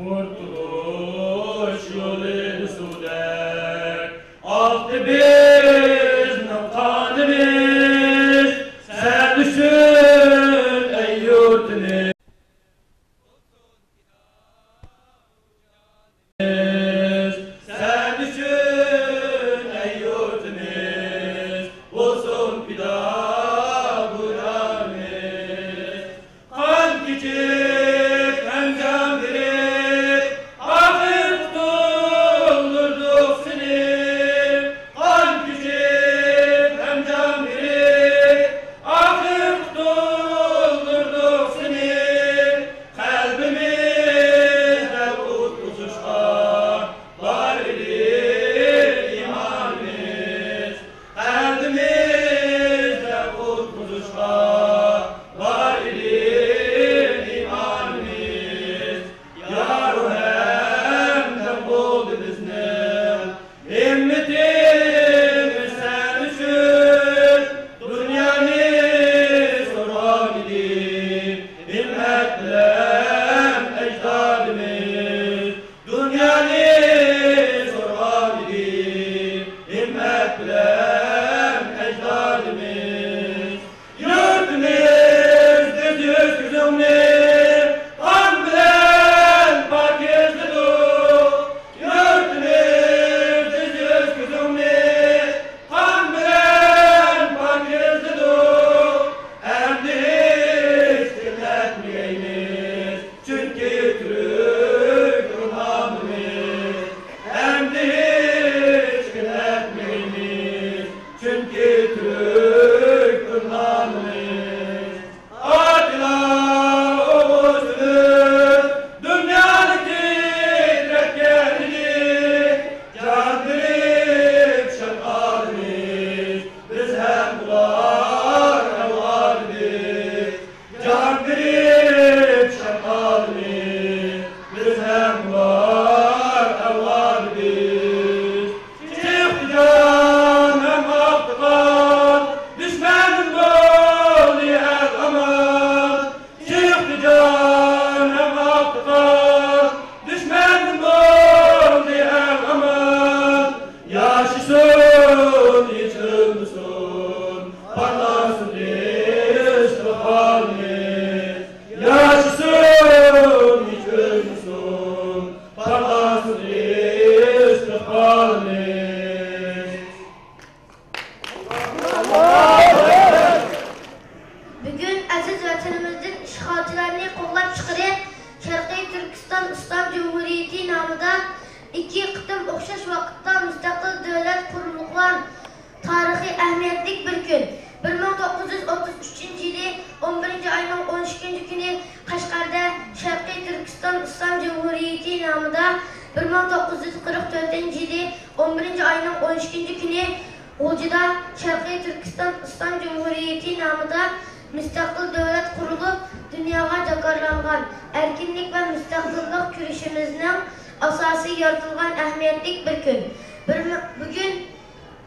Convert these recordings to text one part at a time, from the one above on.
Kurtuluş yolu sürer. Aktı bizim kanımız, sen düşün ey yurtumuz. Sen düşün ey yurtumuz, olsun fida buramız. Kan küçük hem can verip, ahır tutuldurduk seni. Kan küçük hem can verip, ahır tutuldurduk seni. Kalbimizde kutlusuşka var idir imanımız. Kalbimizde kutlusuşka var idir imanımız. Ya ruhemden buldu bizden himmetimiz sen düşün. Dünyanı soran idim himmetle ecdadımız. Dünyanı soran idim himmetle ecdadımız. Yurtumuz düz yüz kızımlı, kan bilen pakizlidir. Yurtumuz düz yüz kızımlı, kan bilen pakizlidir. Emdi hiç dinletmeyiniz, çünkü Türk ruhanımız. Emdi hiç dinletmeyiniz, çünkü Türk ruhanımız. Atilla Oğuz'dur, dünyanı titretkenini. Can verip şefkatimiz, biz hem bular evladımız. Can verip şefkatimiz, biz hem bular evladımız. Çıktı can hem aktıkan, düşmanın golü el aman. Çıktı can hem aktıkan, düşmanın golü el aman. Yaşasın hiç ölmesin, parlasın istihalimiz. Yaşasın hiç ölmesin, parlasın istihalimiz. Bugün aziz vatanımızın işgalcilerini qo'llab chiqarib, Sharqiy Turkiston Islom Cumhuriyeti namida ikki qitim o'xshash vaqtda mustaqil davlat qurilgan tarixiy ahamiyatli bir kun. 1933 yili 11 ayning 12 kuni Qashqarda Sharqiy Turkiston Islom Cumhuriyeti namida 1944 yili 11 ayning 12 kuni G'o'jada Sharqiy Turkiston Islom Cumhuriyeti namida mustaqil davlat qurilib, dunyoga jakarlangan erkinlik va mustaqillik kurashimizning asosi yaratilgan ahamiyatli bir kun. Bugün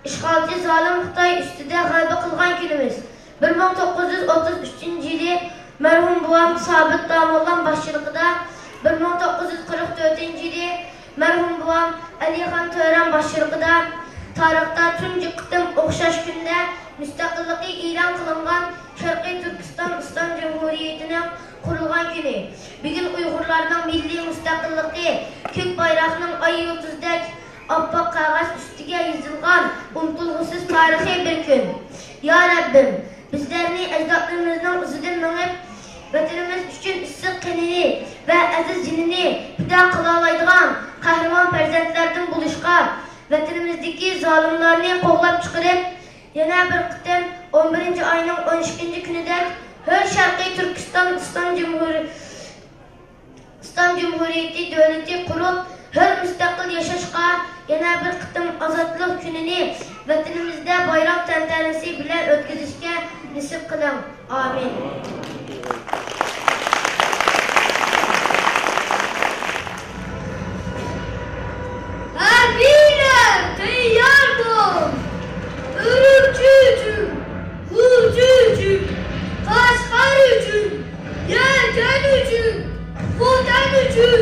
işgalci zalim Xitoy ustida g'alaba qilgan kunimiz. 1933 yili merhum buvam Sobit Domollam boshchiligida, 1944 yili merhum buvam Alixon To'ran boshchiligida tarixda tunji qitim o'xshash kunda mustaqillikni e'lon qilingan Sharqiy Turkiston Islom Cumhuriyetining qurilgan kuni. Bugün Uyg'urlarning milliy mustaqilligi ko'k bayroqning ay yulduzdek oppoq qog'oz ustiga yozilgan unutilg'usiz tarixiy bir kun. Ya Rabbim, bizlarni ajdodlarimizning izidan minib, vatanimiz uchun issiq qinini va aziz jinini fido qila oladigan qahramon farzandlardan bo'lishga, vatanimizdagi zolimlarni qo'g'lab chiqarib, yana bir qitim 11 ayning 12 kunidek her Sharqiy Turkiston Islom Cumhuriyeti davlati qurib, her mustaqil yashashga, yana bir qitim ozodlik kunini vatanimizda bayroq tantanasi bilan o'tkazishga nasib qiling. Amin. Harbiyler tayyordir. Urumchi uchun, G'o'ja uchun, Qashqar uchun, Yarkan uchun, Xotan uchun,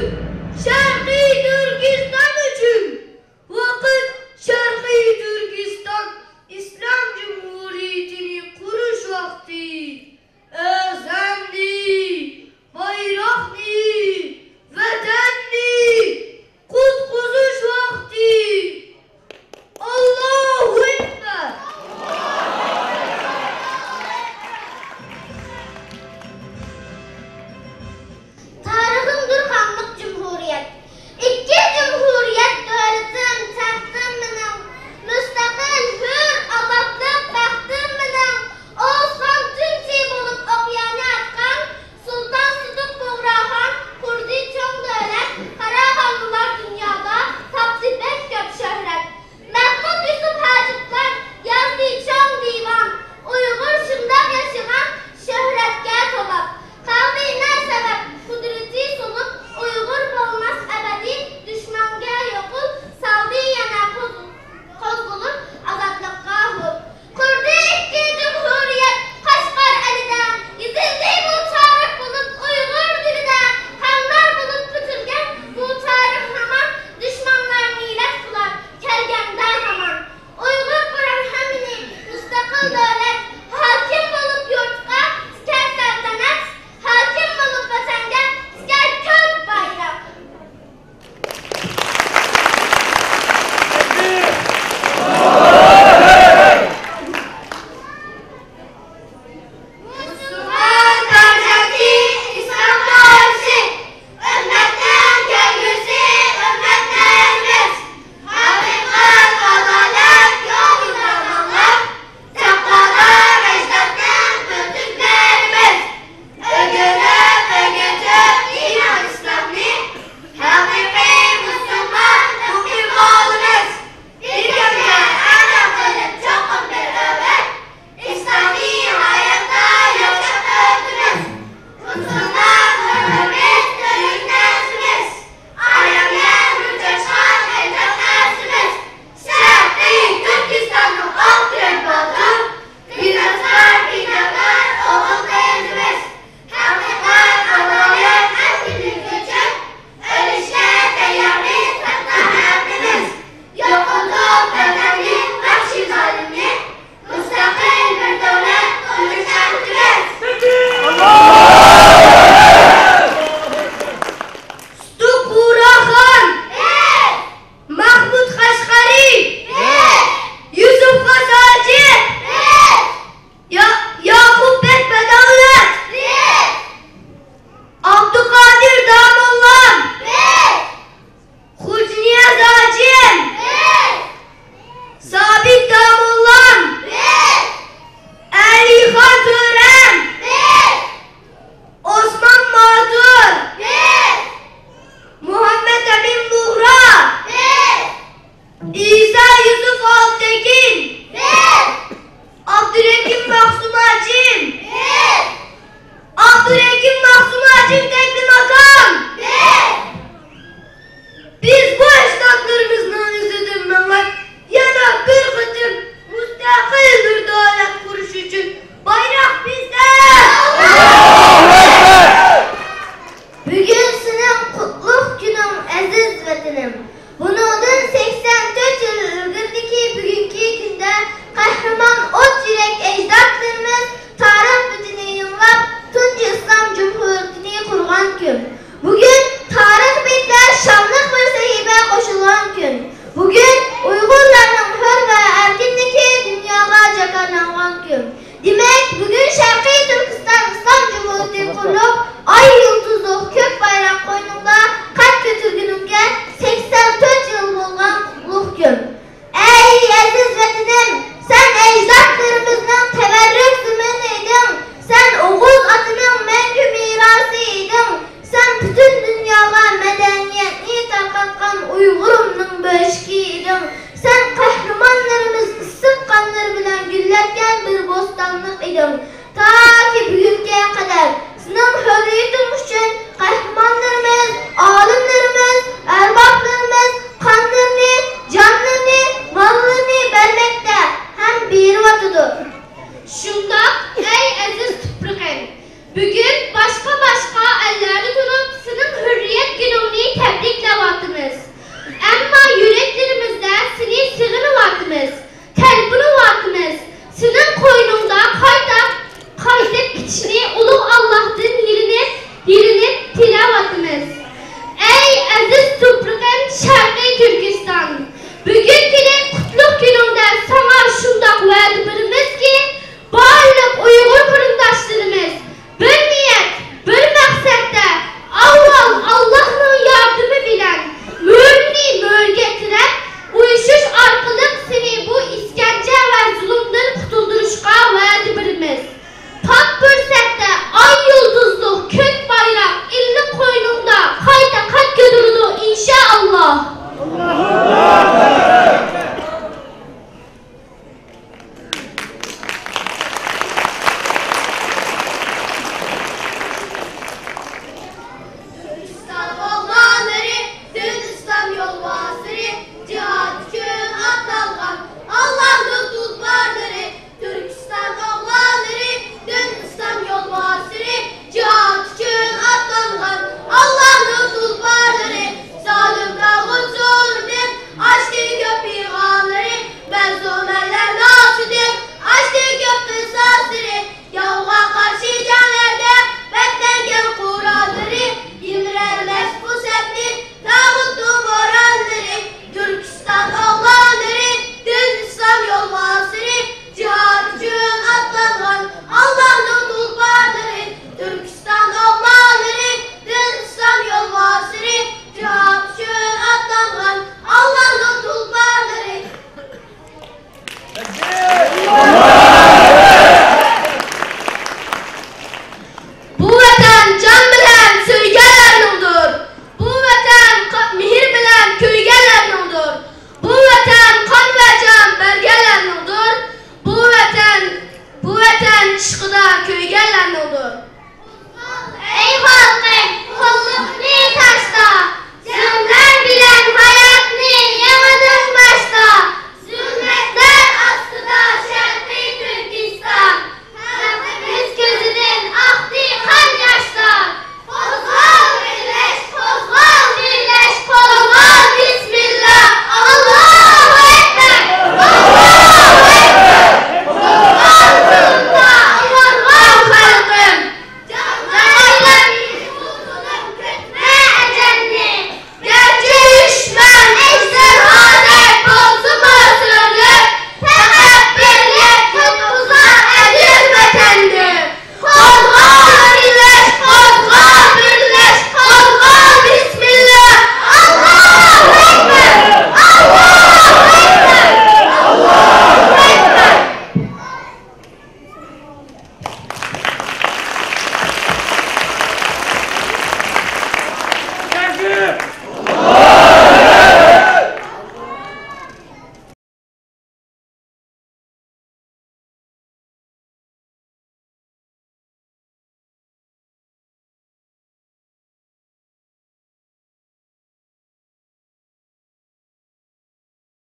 eşki idin. Sen kahramanlarımız ıssık kanları bilen güllerken bir bostanlık idin.